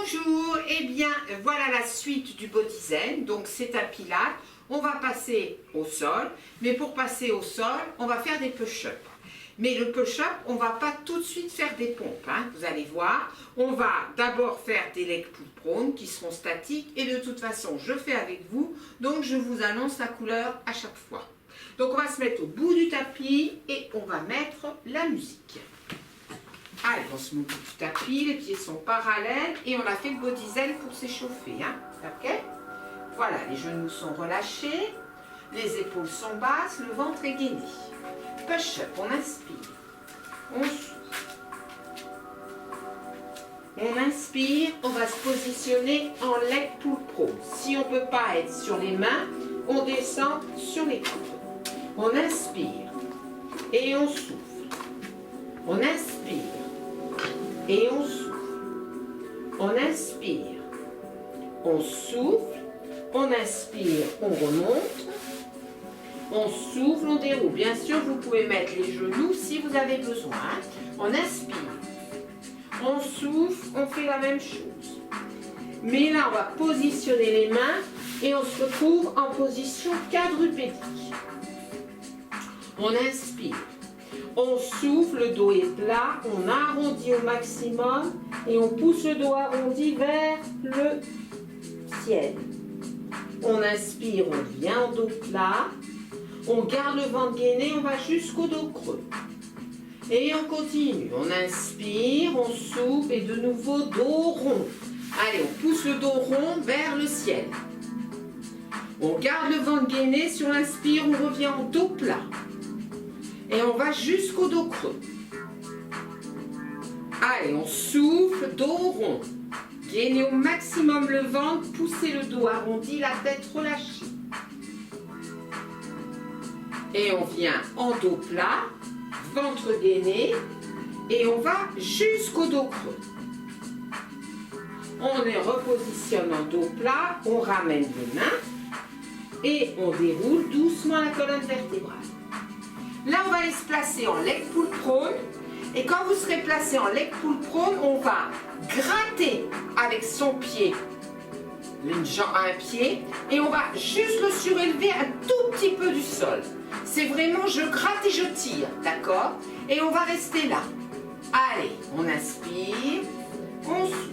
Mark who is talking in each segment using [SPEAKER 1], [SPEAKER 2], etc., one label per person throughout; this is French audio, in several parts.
[SPEAKER 1] Bonjour, eh bien voilà la suite du body zen, donc c'est un pilate, on va passer au sol, mais pour passer au sol, on va faire des push-ups. Mais le push-up, on ne va pas tout de suite faire des pompes, hein, vous allez voir. On va d'abord faire des leg pull prone qui seront statiques et de toute façon je fais avec vous, donc je vous annonce la couleur à chaque fois. Donc on va se mettre au bout du tapis et on va mettre la musique. Allez, on se met au bout du tapis, les pieds sont parallèles et on a fait le body zen pour s'échauffer. Hein, ok? Voilà, les genoux sont relâchés, les épaules sont basses, le ventre est gainé. Push-up, on inspire, on souffle. On inspire, on va se positionner en leg pull prone. Si on ne peut pas être sur les mains, on descend sur les coudes. On inspire et on souffle. On inspire et on souffle. On inspire, on souffle, on inspire, on remonte. On souffle, on déroule. Bien sûr, vous pouvez mettre les genoux si vous avez besoin. On inspire, on souffle, on fait la même chose. Mais là, on va positionner les mains et on se retrouve en position quadrupédique. On inspire, on souffle, le dos est plat, on arrondit au maximum et on pousse le dos arrondi vers le ciel. On inspire, on vient en dos plat. On garde le ventre gainé, on va jusqu'au dos creux. Et on continue. On inspire, on souffle et de nouveau dos rond. Allez, on pousse le dos rond vers le ciel. On garde le ventre gainé. Si on inspire, on revient en dos plat. Et on va jusqu'au dos creux. Allez, on souffle, dos rond. Gainez au maximum le ventre, poussez le dos arrondi, la tête relâchée. Et on vient en dos plat, ventre gainé, et on va jusqu'au dos creux. On les repositionne en dos plat, on ramène les mains, et on déroule doucement la colonne vertébrale. Là, on va aller se placer en leg pull prone, et quand vous serez placé en leg pull prone, on va gratter avec son pied, un pied, et on va juste le surélever un tout petit peu du sol. C'est vraiment je gratte et je tire, d'accord? Et on va rester là. Allez, on inspire, on souffle.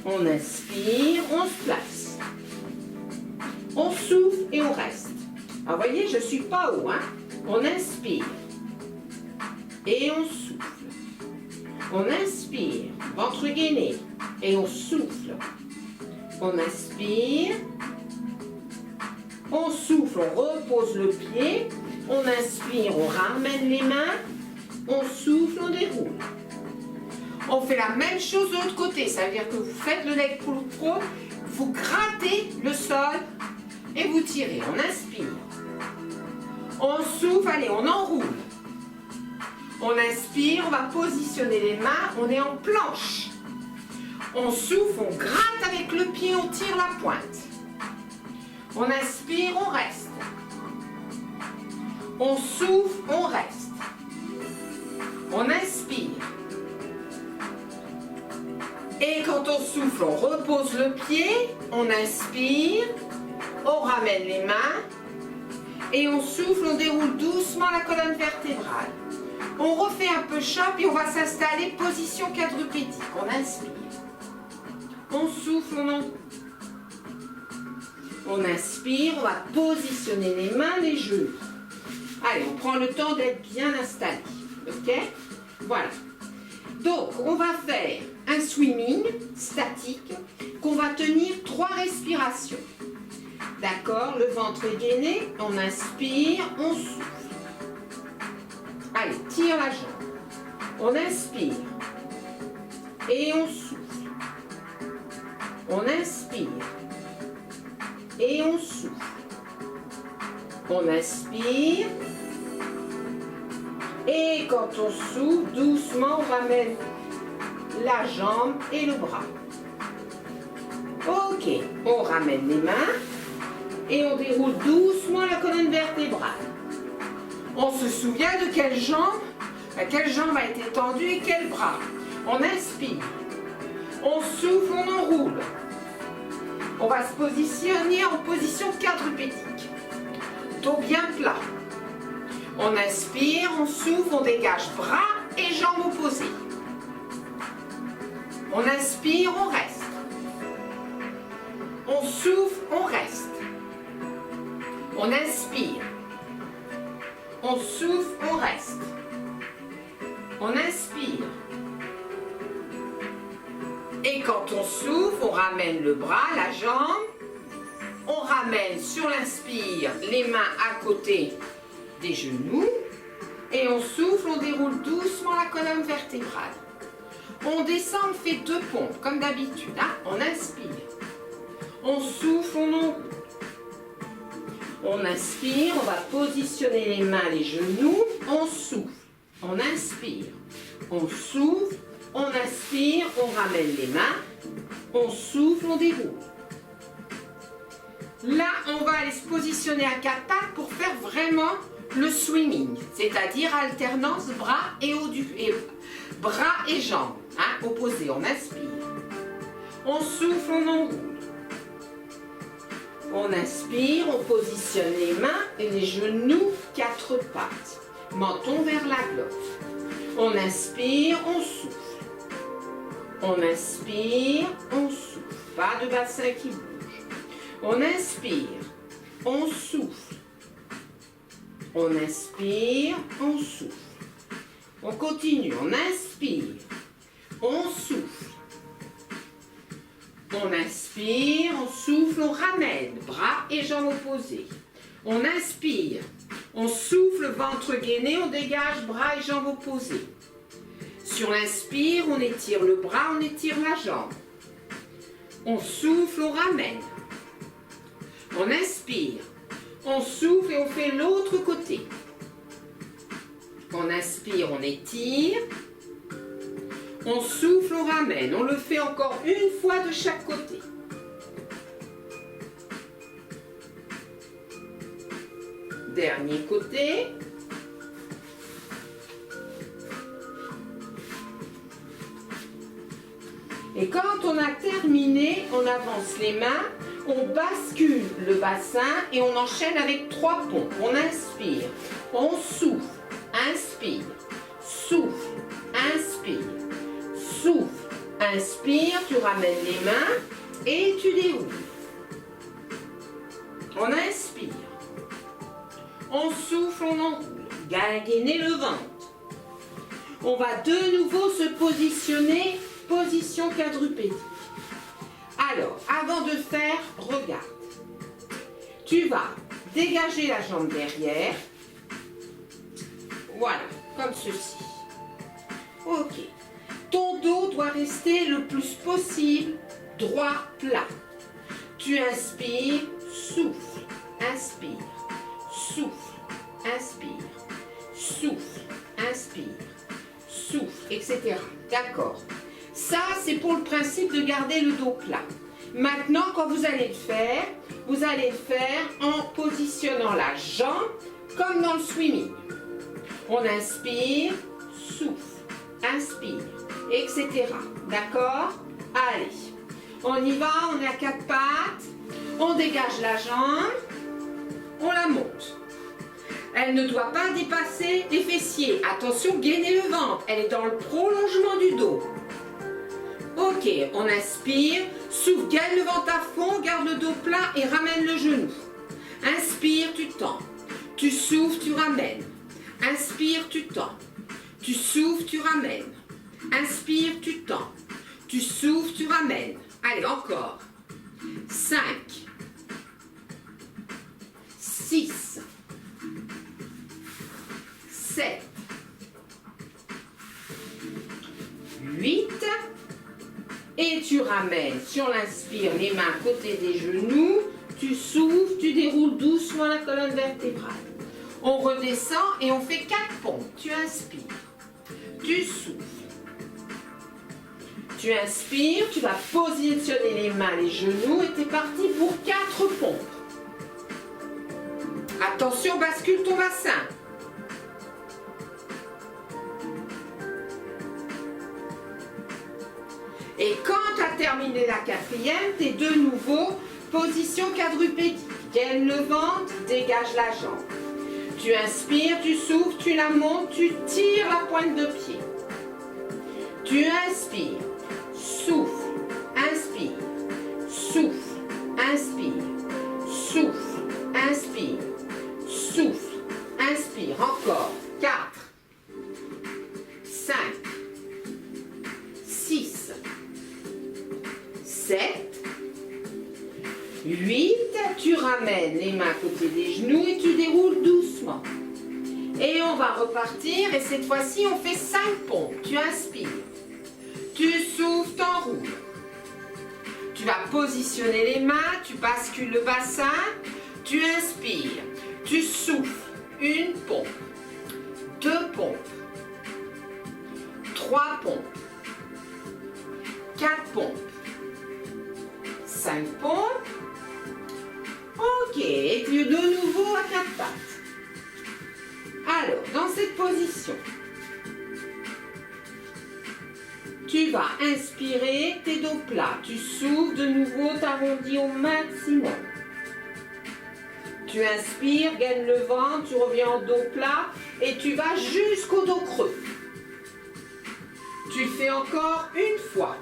[SPEAKER 1] On inspire, on se place. On souffle et on reste. Alors, vous voyez, je ne suis pas haut, hein? On inspire et on souffle. On inspire, ventre gainé, et on souffle. On inspire. On souffle, on repose le pied, on inspire, on ramène les mains, on souffle, on déroule. On fait la même chose de l'autre côté, ça veut dire que vous faites le leg pull prone, vous grattez le sol et vous tirez. On inspire, on souffle, allez, on enroule. On inspire, on va positionner les mains, on est en planche. On souffle, on gratte avec le pied, on tire la pointe. On inspire, on reste. On souffle, on reste. On inspire. Et quand on souffle, on repose le pied. On inspire. On ramène les mains. Et on souffle, on déroule doucement la colonne vertébrale. On refait un push-up et on va s'installer position quadrupédique. On inspire. On souffle, on enroule. On inspire, on va positionner les mains, les genoux. Allez, on prend le temps d'être bien installé. Ok? Voilà. Donc, on va faire un swimming statique qu'on va tenir 3 respirations. D'accord? Le ventre est gainé. On inspire, on souffle. Allez, tire la jambe. On inspire. Et on souffle. On inspire. Et on souffle. On inspire. Et quand on souffle, doucement, on ramène la jambe et le bras. Ok, on ramène les mains et on déroule doucement la colonne vertébrale. On se souvient de quelle jambe a été tendue et quel bras. On inspire. On souffle, on enroule. On va se positionner en position quadrupédique. Dos bien plat. On inspire, on souffle, on dégage bras et jambes opposées. On inspire, on reste. On souffle, on reste. On inspire. On souffle, on reste. On inspire. Et quand on souffle, on ramène le bras, la jambe. On ramène sur l'inspire les mains à côté des genoux. Et on souffle, on déroule doucement la colonne vertébrale. On descend, on fait 2 pompes, comme d'habitude. Hein? On inspire. On souffle, on enroule. On inspire, on va positionner les mains, les genoux. On souffle. On inspire. On souffle. On inspire, on ramène les mains. On souffle, on déroule. Là, on va aller se positionner à 4 pattes pour faire vraiment le swimming, c'est-à-dire alternance bras et haut du bras et jambes, hein, opposés. On inspire, on souffle, on enroule. On inspire, on positionne les mains et les genoux 4 pattes, menton vers la glotte. On inspire, on souffle. On inspire, on souffle. Pas de bassin qui bouge. On inspire, on souffle. On inspire, on souffle. On continue, on inspire, on souffle. On inspire, on souffle, on ramène, bras et jambes opposés. On inspire, on souffle, ventre gainé, on dégage, bras et jambes opposés. Sur l'inspire, on étire le bras, on étire la jambe. On souffle, on ramène. On inspire, on souffle et on fait l'autre côté. On inspire, on étire. On souffle, on ramène. On le fait encore une fois de chaque côté. Dernier côté. Et quand on a terminé, on avance les mains, on bascule le bassin et on enchaîne avec 3 pompes. On inspire, on souffle, inspire, souffle, inspire, souffle, inspire, tu ramènes les mains et tu déroules. On inspire, on souffle, on enroule, gainer le ventre. On va de nouveau se positionner. Position quadrupédique. Alors, avant de faire, regarde. Tu vas dégager la jambe derrière. Voilà, comme ceci. Ok. Ton dos doit rester le plus possible droit, plat. Tu inspires, souffle, inspire, souffle, inspire, souffle, inspire, souffle, etc. D'accord. Ça, c'est pour le principe de garder le dos plat. Maintenant, quand vous allez le faire en positionnant la jambe comme dans le swimming. On inspire, souffle, inspire, etc. D'accord? Allez, on y va, on est à 4 pattes, on dégage la jambe, on la monte. Elle ne doit pas dépasser les fessiers. Attention, gainer le ventre, elle est dans le prolongement du dos. Ok, on inspire, souffle, gagne le ventre à fond, garde le dos plat et ramène le genou. Inspire, tu tends. Tu souffles, tu ramènes. Inspire, tu tends. Tu souffles, tu ramènes. Inspire, tu tends. Tu souffles, tu ramènes. Allez, encore. 5, 6, 7, 8. Et tu ramènes sur l'inspire les mains à côté des genoux, tu souffles, tu déroules doucement la colonne vertébrale. On redescend et on fait 4 pompes. Tu inspires, tu souffles, tu inspires, tu vas positionner les mains, les genoux et tu es parti pour 4 pompes. Attention, bascule ton bassin. Et quand tu as terminé la quatrième, tu es de nouveau position quadrupédique. Gaine le ventre, dégage la jambe. Tu inspires, tu souffles, tu la montes, tu tires la pointe de pied. Tu inspires, souffle, inspire, souffle, inspire, souffle, inspire, souffle, inspire. Encore. 4, 5, 6, 7, 8, tu ramènes les mains à côté des genoux et tu déroules doucement. Et on va repartir et cette fois-ci on fait 5 pompes. Tu inspires, tu souffles, t'enroules. Tu vas positionner les mains, tu bascules le bassin, tu inspires, tu souffles, 1 pompe, 2 pompes, 3 pompes, 4 pompes, 5 pompes. Ok, et tu es de nouveau à 4 pattes. Alors, dans cette position, tu vas inspirer tes dos plats. Tu souffles de nouveau, t'arrondis au maximum. Tu inspires, gaine le ventre, tu reviens en dos plat et tu vas jusqu'au dos creux. Tu le fais encore une fois.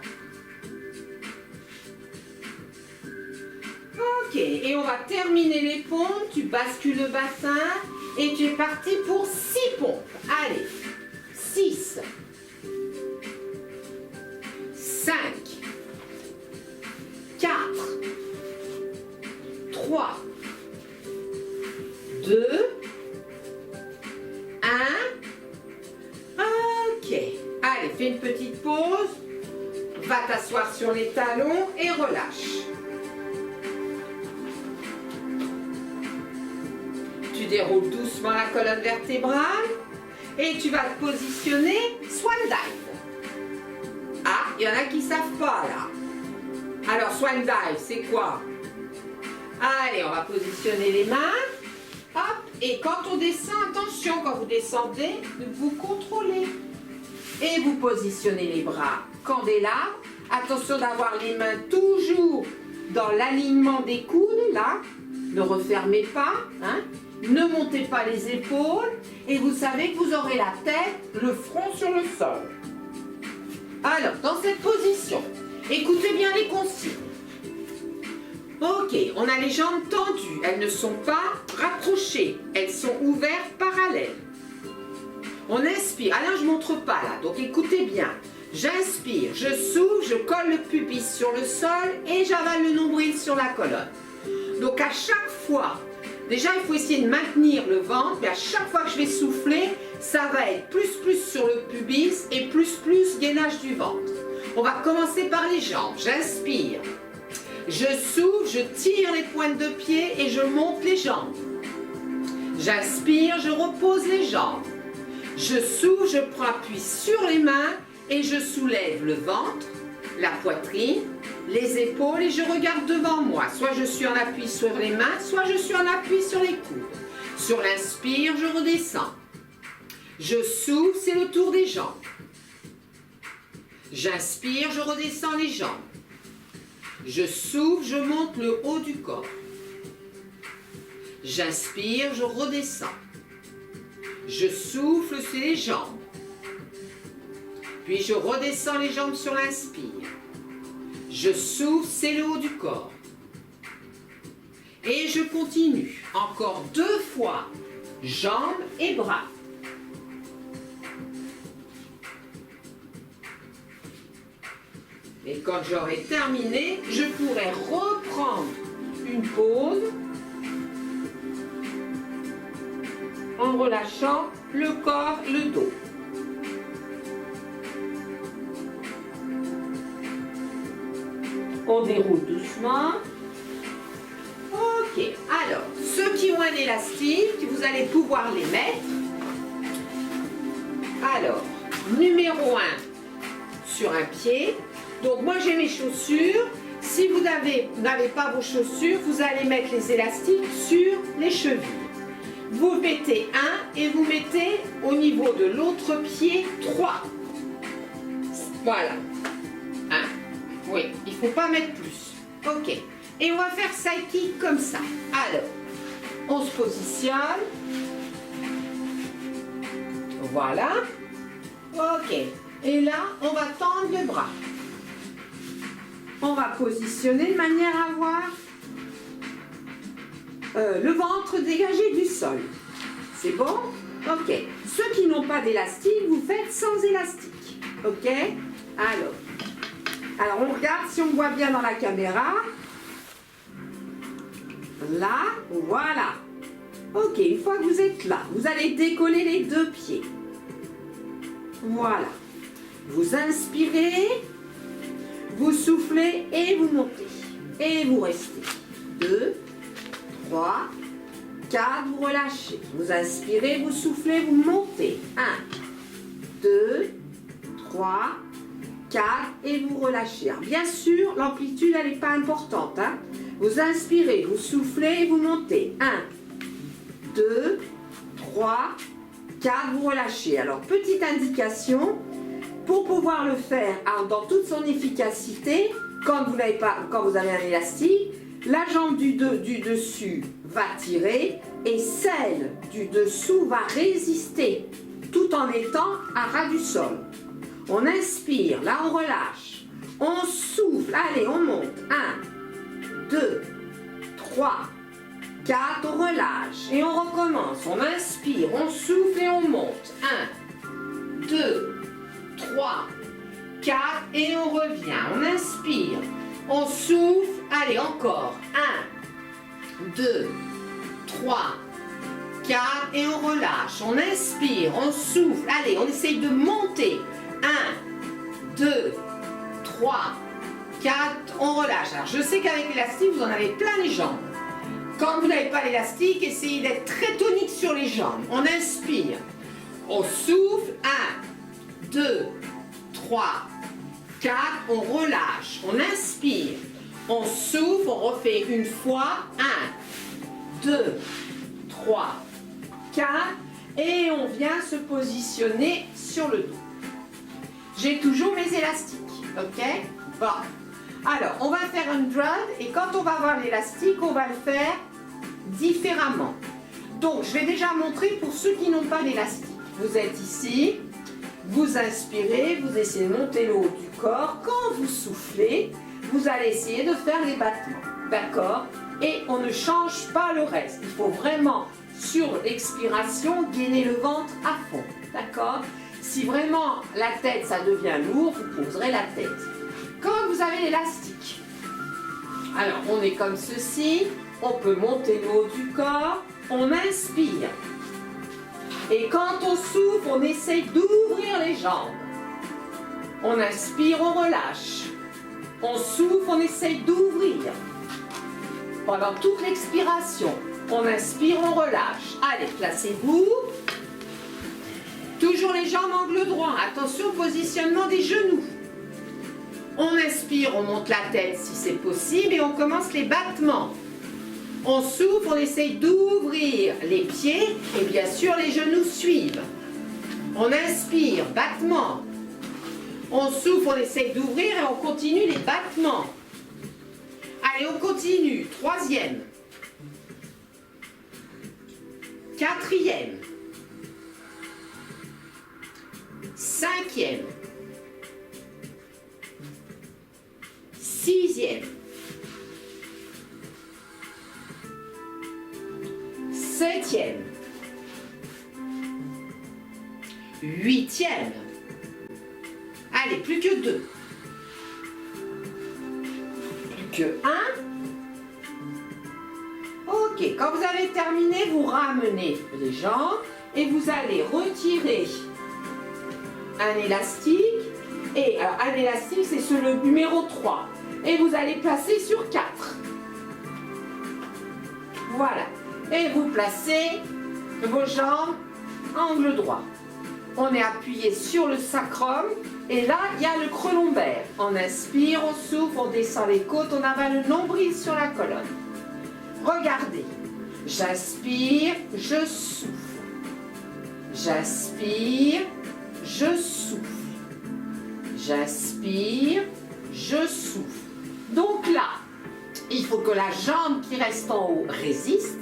[SPEAKER 1] Ok, et on va terminer les pompes. Tu bascules le bassin et tu es parti pour 6 pompes. Allez, 6, 5, 4, 3, 2, 1. Ok. Allez, fais une petite pause. Va t'asseoir sur les talons et relâche. Tu déroules doucement la colonne vertébrale et tu vas te positionner Swan Dive. Ah, il y en a qui ne savent pas là. Alors, Swan Dive, c'est quoi? Allez, on va positionner les mains. Hop, et quand on descend, attention, quand vous descendez, vous contrôlez. Et vous positionnez les bras candélabres. Attention d'avoir les mains toujours dans l'alignement des coudes, là. Ne refermez pas, hein. Ne montez pas les épaules. Et vous savez que vous aurez la tête, le front sur le sol. Alors, dans cette position, écoutez bien les consignes. Ok, on a les jambes tendues, elles ne sont pas rapprochées, elles sont ouvertes parallèles. On inspire, alors je ne montre pas là, donc écoutez bien. J'inspire, je souffle, je colle le pubis sur le sol et j'avale le nombril sur la colonne. Donc à chaque fois, déjà il faut essayer de maintenir le ventre, mais à chaque fois que je vais souffler, ça va être plus sur le pubis et plus gainage du ventre. On va commencer par les jambes, j'inspire. Je souffle, je tire les pointes de pied et je monte les jambes. J'inspire, je repose les jambes. Je souffle, je prends appui sur les mains et je soulève le ventre, la poitrine, les épaules et je regarde devant moi. Soit je suis en appui sur les mains, soit je suis en appui sur les coudes. Sur l'inspire, je redescends. Je souffle, c'est le tour des jambes. J'inspire, je redescends les jambes. Je souffle, je monte le haut du corps. J'inspire, je redescends. Je souffle, c'est les jambes. Puis je redescends les jambes sur l'inspire. Je souffle, c'est le haut du corps. Et je continue. Encore 2 fois. Jambes et bras. Et quand j'aurai terminé, je pourrai reprendre une pause en relâchant le corps, le dos. On déroule doucement. Ok, alors, ceux qui ont un élastique, vous allez pouvoir les mettre. Alors, numéro 1 sur un pied. Donc moi j'ai mes chaussures. Si vous n'avez pas vos chaussures, vous allez mettre les élastiques sur les chevilles. Vous mettez 1 et vous mettez au niveau de l'autre pied 3. Voilà. 1, Oui, il ne faut pas mettre plus. Ok. Et on va faire side kick comme ça. Alors, on se positionne. Voilà. Ok. Et là, on va tendre le bras. On va positionner de manière à avoir le ventre dégagé du sol. C'est bon? Ok. Ceux qui n'ont pas d'élastique, vous faites sans élastique. Ok? Alors, on regarde si on voit bien dans la caméra. Là, voilà. Ok, une fois que vous êtes là, vous allez décoller les deux pieds. Voilà. Vous inspirez, vous soufflez et vous montez. Et vous restez. 2, 3, 4, vous relâchez. Vous inspirez, vous soufflez, vous montez. 1, 2, 3, 4 et vous relâchez. Alors, bien sûr, l'amplitude, elle n'est pas importante. Hein. Vous inspirez, vous soufflez et vous montez. 1, 2, 3, 4, vous relâchez. Alors, petite indication, pour pouvoir le faire dans toute son efficacité, quand vous avez un élastique, la jambe du dessus va tirer et celle du dessous va résister tout en étant à ras du sol. On inspire, là on relâche, on souffle, allez on monte, 1, 2, 3, 4, on relâche et on recommence, on inspire, on souffle et on monte, 1, 2, 3, 4 et on revient, on inspire, on souffle, allez encore, 1, 2, 3, 4 et on relâche, on inspire, on souffle, allez on essaye de monter, 1, 2, 3, 4, on relâche. Alors je sais qu'avec l'élastique, vous en avez plein les jambes. Quand vous n'avez pas l'élastique, essayez d'être très tonique sur les jambes. On inspire, on souffle, 1, 2, 3, 4, on relâche. On inspire, on souffle, on refait une fois, 1, 2, 3, 4, et on vient se positionner sur le dos. J'ai toujours mes élastiques, ok? Bon, alors on va faire un dread et quand on va avoir l'élastique, on va le faire différemment. Donc je vais déjà montrer pour ceux qui n'ont pas d'élastique. Vous êtes ici, vous inspirez, vous essayez de monter le haut du corps. Quand vous soufflez, vous allez essayer de faire les battements, d'accord? Et on ne change pas le reste. Il faut vraiment, sur l'expiration, gainer le ventre à fond, d'accord? Si vraiment la tête, ça devient lourd, vous poserez la tête. Quand vous avez l'élastique, alors on est comme ceci, on peut monter le haut du corps, on inspire. Et quand on souffle, on essaye d'ouvrir les jambes. On inspire, on relâche. On souffle, on essaye d'ouvrir. Pendant toute l'expiration, on inspire, on relâche. Allez, placez-vous. Toujours les jambes angle droit. Attention au positionnement des genoux. On inspire, on monte la tête si c'est possible et on commence les battements. On souffle, on essaye d'ouvrir les pieds et bien sûr les genoux suivent. On inspire, battement. On souffle, on essaye d'ouvrir et on continue les battements. Allez, on continue. 3e. 4e. 5e. 6e. 7e. 8e. Allez, plus que 2. Plus que 1. Ok, quand vous avez terminé, vous ramenez les jambes et vous allez retirer un élastique. Et alors, un élastique, c'est sur le numéro 3. Et vous allez placer sur 4. Voilà. Et vous placez vos jambes angle droit. On est appuyé sur le sacrum. Et là, il y a le creux lombaire. On inspire, on souffle, on descend les côtes, on avale le nombril sur la colonne. Regardez. J'inspire, je souffle. J'inspire, je souffle. J'inspire,
[SPEAKER 2] je souffle. Donc là, il faut que la jambe qui reste en haut résiste,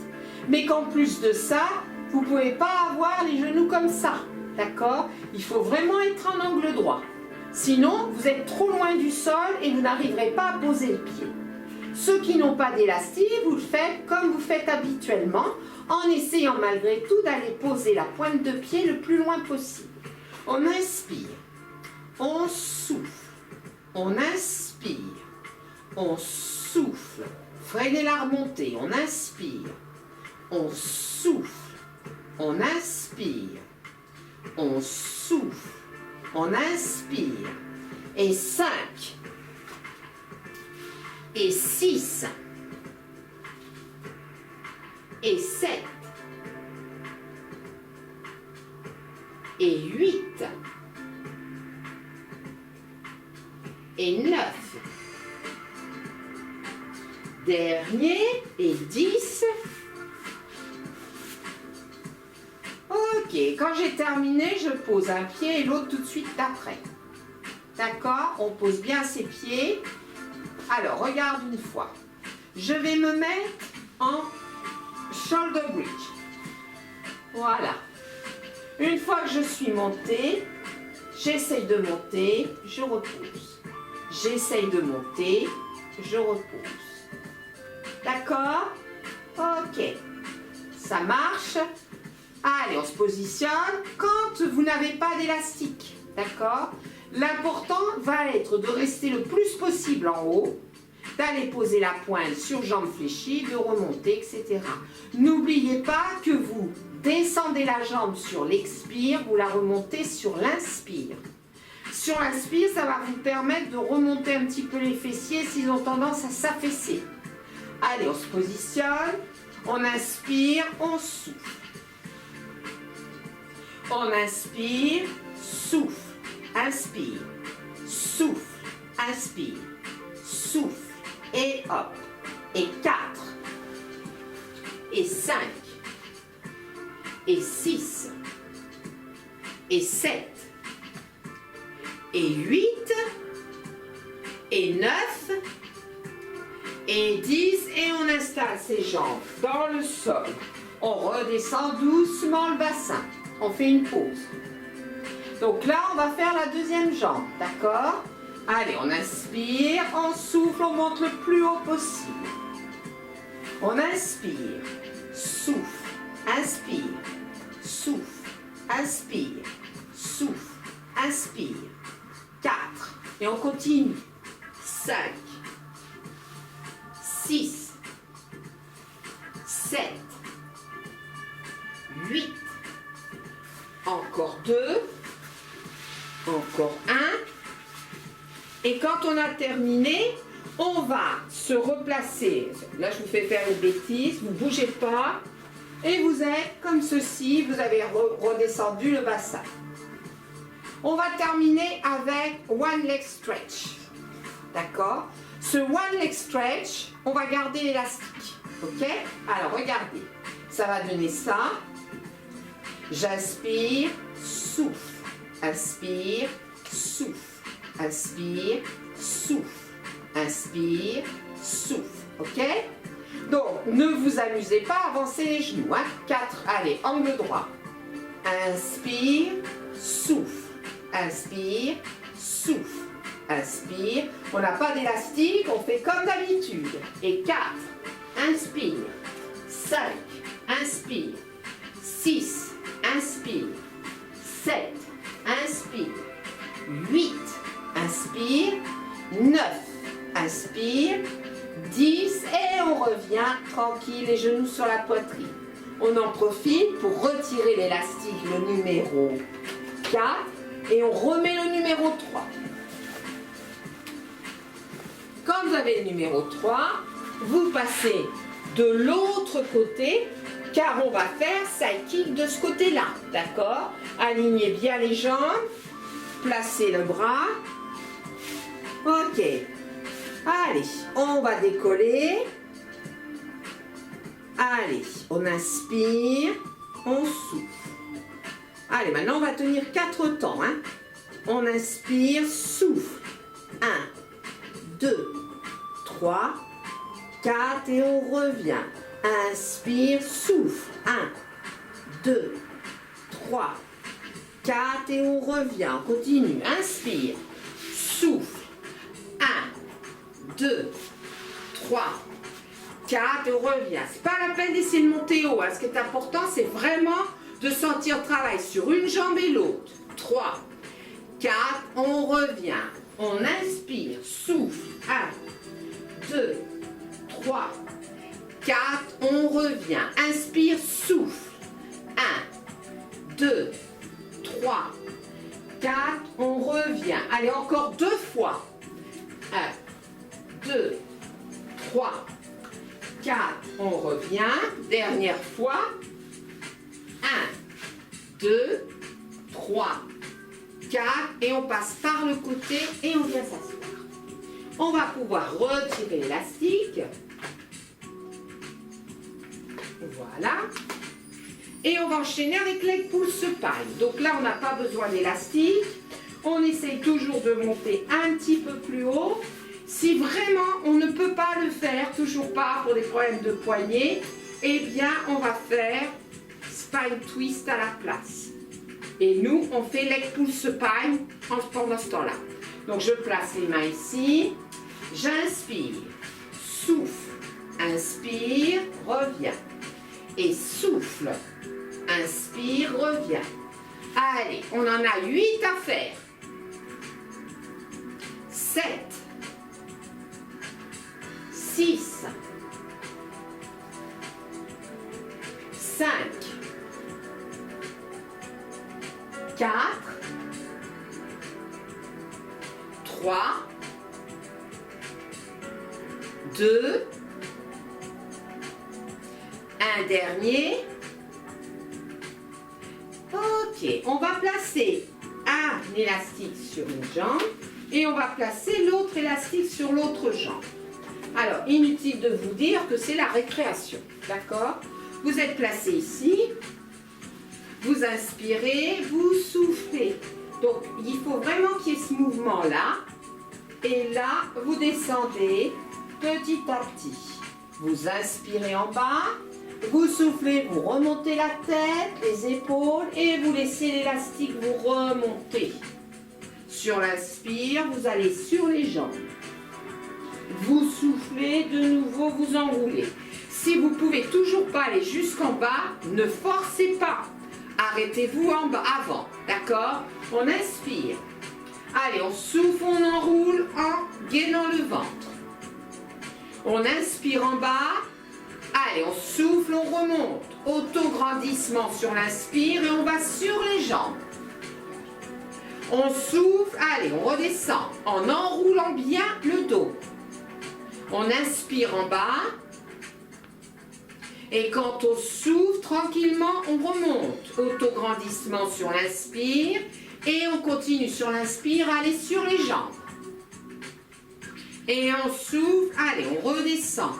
[SPEAKER 2] mais qu'en plus de ça, vous ne pouvez pas avoir les genoux comme ça, d'accord? Il faut vraiment être en angle droit. Sinon, vous êtes trop loin du sol et vous n'arriverez pas à poser le pied. Ceux qui n'ont pas d'élastique, vous le faites comme vous faites habituellement, en essayant malgré tout d'aller poser la pointe de pied le plus loin possible. On inspire, on souffle, on inspire, on souffle. Freinez la remontée, on inspire, on souffle, on inspire, on souffle, on inspire. Et 5, et 6, et 7, et 8, et 9, dernier, et 10. Ok, quand j'ai terminé, je pose un pied et l'autre tout de suite d'après. D'accord? On pose bien ses pieds. Alors, regarde une fois. Je vais me mettre en shoulder bridge. Voilà. Une fois que je suis montée, j'essaye de monter, je repousse. J'essaye de monter, je repousse. D'accord? Ok. Ça marche. Allez, on se positionne quand vous n'avez pas d'élastique. D'accord? L'important va être de rester le plus possible en haut, d'aller poser la pointe sur jambe fléchie, de remonter, etc. N'oubliez pas que vous descendez la jambe sur l'expire, vous la remontez sur l'inspire. Sur l'inspire, ça va vous permettre de remonter un petit peu les fessiers s'ils ont tendance à s'affaisser. Allez, on se positionne, on inspire, on souffle. On inspire, souffle, inspire, souffle, inspire, souffle, et hop. Et 4, et 5, et 6, et 7, et 8, et 9, et 10, et on installe ses jambes dans le sol. On redescend doucement le bassin. On fait une pause. Donc là, on va faire la deuxième jambe, d'accord? Allez, on inspire, on souffle, on monte le plus haut possible. On inspire, souffle, inspire, souffle, inspire, souffle, inspire. 4. Et on continue. 5, 6, 7, 8, encore 2, encore 1. Et quand on a terminé, on va se replacer. Là, je vous fais faire une bêtise, vous ne bougez pas. Et vous êtes comme ceci, vous avez redescendu le bassin. On va terminer avec one leg stretch. D'accord? Ce one leg stretch, on va garder l'élastique. Ok? Alors, regardez. Ça va donner ça. J'inspire, souffle. Inspire, souffle. Inspire, souffle. Inspire, souffle. Ok? Donc, ne vous amusez pas à avancer les genoux. 4, allez, angle droit. Inspire, souffle. Inspire, souffle. Inspire. On n'a pas d'élastique, on fait comme d'habitude. Et 4, inspire. 5, inspire. 6, inspire. 7, inspire. 8, inspire. 9, inspire. 10 et on revient tranquille, les genoux sur la poitrine. On en profite pour retirer l'élastique, le numéro 4, et on remet le numéro 3. Quand vous avez le numéro 3, vous passez de l'autre côté, car on va faire side kick de ce côté-là, d'accord? Alignez bien les jambes, placez le bras. Ok. Allez, on va décoller. Allez, on inspire, on souffle. Allez, maintenant on va tenir 4 temps. On inspire, souffle. 1, 3, 4 et on revient. Inspire, souffle. 1, 2, 3, 4 et on revient. On continue. Inspire, souffle. 1, 2, 3, 4 et on revient. C'est pas la peine d'essayer de monter haut. Ce qui est important, c'est vraiment de sentir le travail sur une jambe et l'autre. 3, 4, on revient. On inspire, souffle. 1, 2, 3, 4, on revient. Inspire, souffle. 1, 2, 3, 4, on revient. Allez, encore 2 fois. 1, 2, 3, 4, on revient. Dernière fois. 1, 2, 3, 4 et on passe par le côté et on vient s'asseoir. On va pouvoir retirer l'élastique. Voilà. Et on va enchaîner avec leg pull supine. Donc là, on n'a pas besoin d'élastique. On essaye toujours de monter un petit peu plus haut. Si vraiment on ne peut pas le faire, toujours pas pour des problèmes de poignet, eh bien on va faire spine twist à la place. Et nous, on fait leg pull supine pendant ce temps-là. Donc je place les mains ici, j'inspire, souffle, inspire, reviens. Et souffle, inspire, reviens. Allez, on en a 8 à faire. 7, 6, 5, 4, 3, 2, un dernier. Ok, on va placer un élastique sur une jambe et on va placer l'autre élastique sur l'autre jambe. Alors, inutile de vous dire que c'est la récréation, d'accord? Vous êtes placé ici, vous inspirez, vous soufflez. Donc, il faut vraiment qu'il y ait ce mouvement-là. Et là, vous descendez petit à petit. Vous inspirez en bas, vous soufflez, vous remontez la tête, les épaules et vous laissez l'élastique vous remonter. Sur l'inspire, vous allez sur les jambes. Vous soufflez, de nouveau vous enroulez. Si vous ne pouvez toujours pas aller jusqu'en bas, ne forcez pas. Arrêtez-vous en bas, avant, d'accord? On inspire. Allez, on souffle, on enroule en gainant le ventre. On inspire en bas. Allez, on souffle, on remonte. Autograndissement sur l'inspire et on va sur les jambes. On souffle, allez, on redescend en enroulant bien le dos. On inspire en bas. Et quand on souffle, tranquillement, on remonte. Autograndissement sur l'inspire. Et on continue sur l'inspire, allez sur les jambes. Et on souffle, allez, on redescend.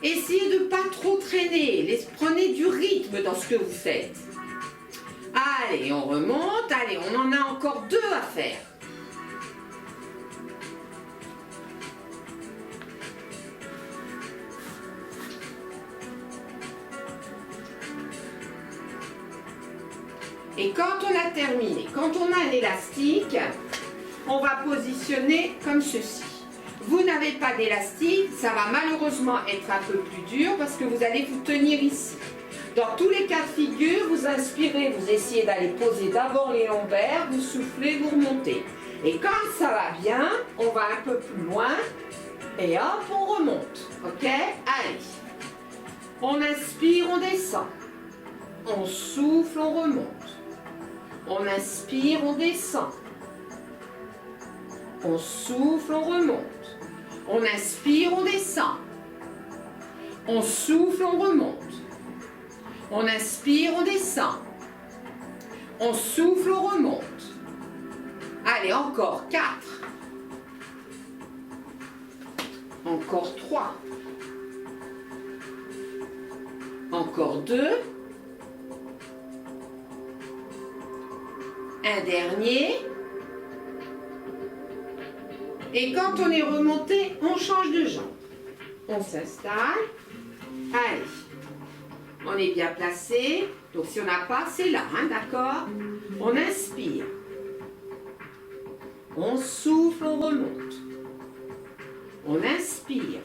[SPEAKER 2] Essayez de ne pas trop traîner. Prenez du rythme dans ce que vous faites. Allez, on remonte. Allez, on en a encore 2 à faire. Et quand on a terminé, quand on a un élastique, on va positionner comme ceci. Vous n'avez pas d'élastique, ça va malheureusement être un peu plus dur parce que vous allez vous tenir ici. Dans tous les cas de figure, vous inspirez, vous essayez d'aller poser d'abord les lombaires, vous soufflez, vous remontez. Et quand ça va bien, on va un peu plus loin et hop, on remonte. Ok? Allez. On inspire, on descend. On souffle, on remonte. On inspire, on descend. On souffle, on remonte. On inspire, on descend. On souffle, on remonte. On inspire, on descend. On souffle, on remonte. Allez, encore 4. Encore 3. Encore 2. Un dernier. Et quand on est remonté, on change de jambe. On s'installe. Allez. On est bien placé. Donc si on n'a pas, c'est là, hein, d'accord? On inspire. On souffle, on remonte. On inspire.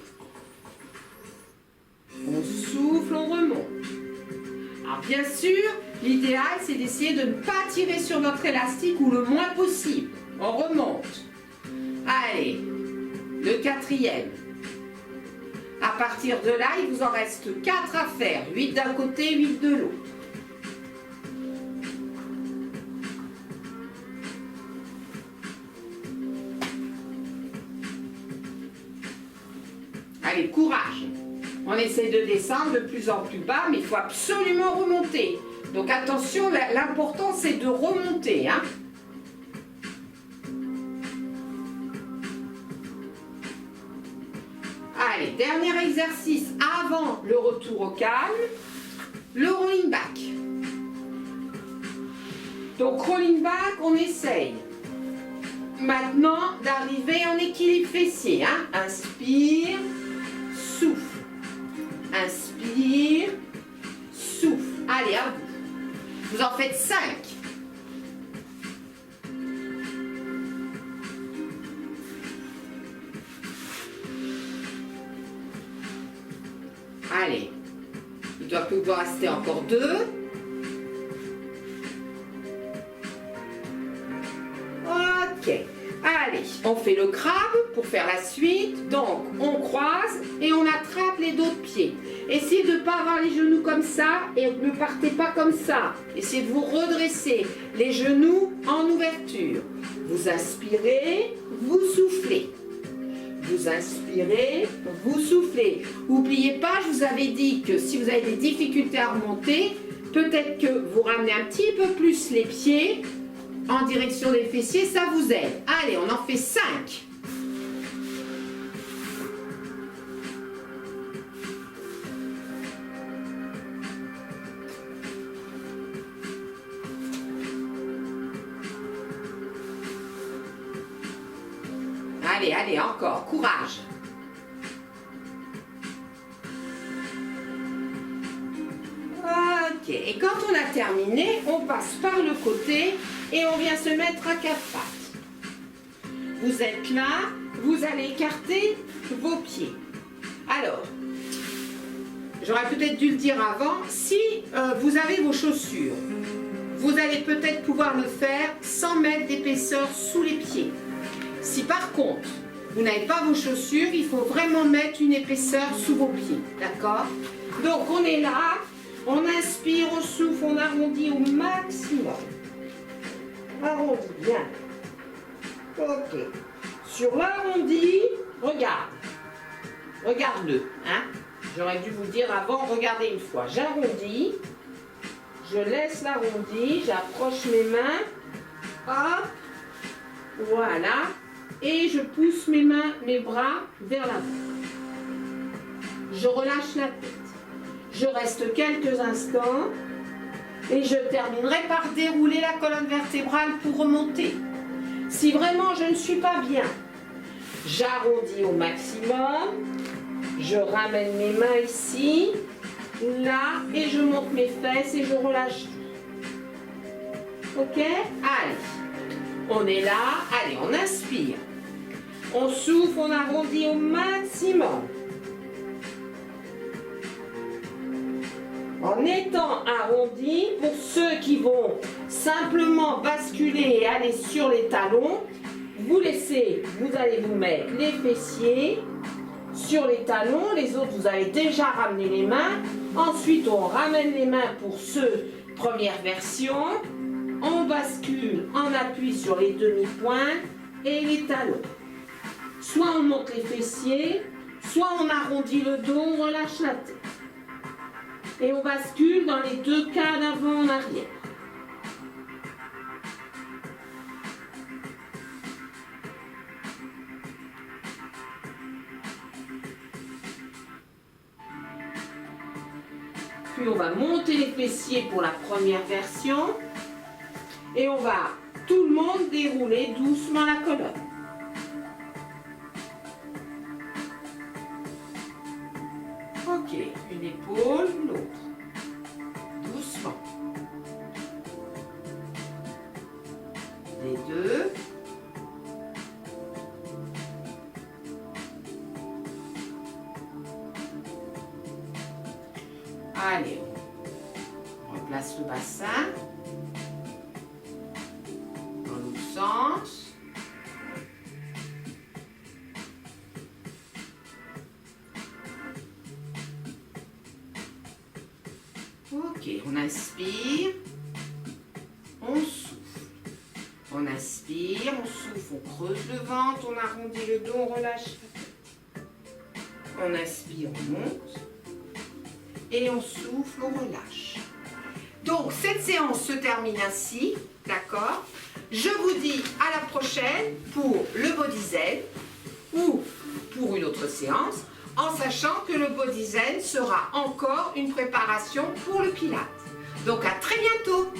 [SPEAKER 2] On souffle, on remonte. Alors bien sûr, l'idéal c'est d'essayer de ne pas tirer sur notre élastique ou le moins possible. On remonte. Allez, le quatrième. À partir de là, il vous en reste 4 à faire. 8 d'un côté, 8 de l'autre. Allez, courage. On essaie de descendre de plus en plus bas, mais il faut absolument remonter. Donc attention, l'important c'est de remonter, hein. Allez, dernier exercice avant le retour au calme, le rolling back. Donc rolling back, on essaye maintenant d'arriver en équilibre fessier, hein. Inspire, souffle. Inspire, souffle. Allez, à vous. Vous en faites 5. Allez, il doit plus vous rester encore 2. Ok. Allez, on fait le crabe pour faire la suite. Donc, on croise et on attrape les dos de pied. Essayez de ne pas avoir les genoux comme ça et ne partez pas comme ça. Essayez de vous redresser les genoux en ouverture. Vous inspirez, vous soufflez. Vous inspirez, vous soufflez. N'oubliez pas, je vous avais dit que si vous avez des difficultés à remonter, peut-être que vous ramenez un petit peu plus les pieds en direction des fessiers, ça vous aide. Allez, on en fait 5. Allez, allez, encore, courage. Ok, et quand on a terminé, on passe par le côté et on vient se mettre à 4 pattes. Vous êtes là, vous allez écarter vos pieds. Alors, j'aurais peut-être dû le dire avant, si vous avez vos chaussures, vous allez peut-être pouvoir le faire sans mettre d'épaisseur sous les pieds. Si par contre, vous n'avez pas vos chaussures, il faut vraiment mettre une épaisseur sous vos pieds, d'accord? Donc on est là, on inspire, on souffle, on arrondit au maximum. Arrondis bien. Ok. Sur l'arrondi, regarde. Regarde-le, hein? J'aurais dû vous dire avant, regardez une fois. J'arrondis, je laisse l'arrondi, j'approche mes mains, hop, voilà. Et je pousse mes mains, mes bras vers l'avant. Je relâche la tête. Je reste quelques instants et je terminerai par dérouler la colonne vertébrale pour remonter. Si vraiment je ne suis pas bien, j'arrondis au maximum. Je ramène mes mains ici, là, et je monte mes fesses et je relâche. Ok? Allez. On est là. Allez, on inspire. On souffle, on arrondit au maximum. En étant arrondi, pour ceux qui vont simplement basculer et aller sur les talons, vous allez vous mettre les fessiers sur les talons. Les autres, vous avez déjà ramené les mains. Ensuite, on ramène les mains pour ceux, première version. On bascule en appui sur les demi-pointes et les talons. Soit on monte les fessiers, soit on arrondit le dos, on relâche la tête. Et on bascule dans les 2 cas d'avant en arrière. Puis on va monter les fessiers pour la première version. Et on va tout le monde dérouler doucement la colonne. Ok, une épaule, l'autre. Doucement. Les deux. Allez, on replace le bassin dans l'autre sens. Ok, on inspire, on souffle. On inspire, on souffle, on creuse le ventre, on arrondit le dos, on relâche la tête. On inspire, on monte. Et on souffle, on relâche. Donc, cette séance se termine ainsi, d'accord? Je vous dis à la prochaine pour le body zen ou pour une autre séance, en sachant que le body zen sera encore une préparation pour le pilates. Donc, à très bientôt!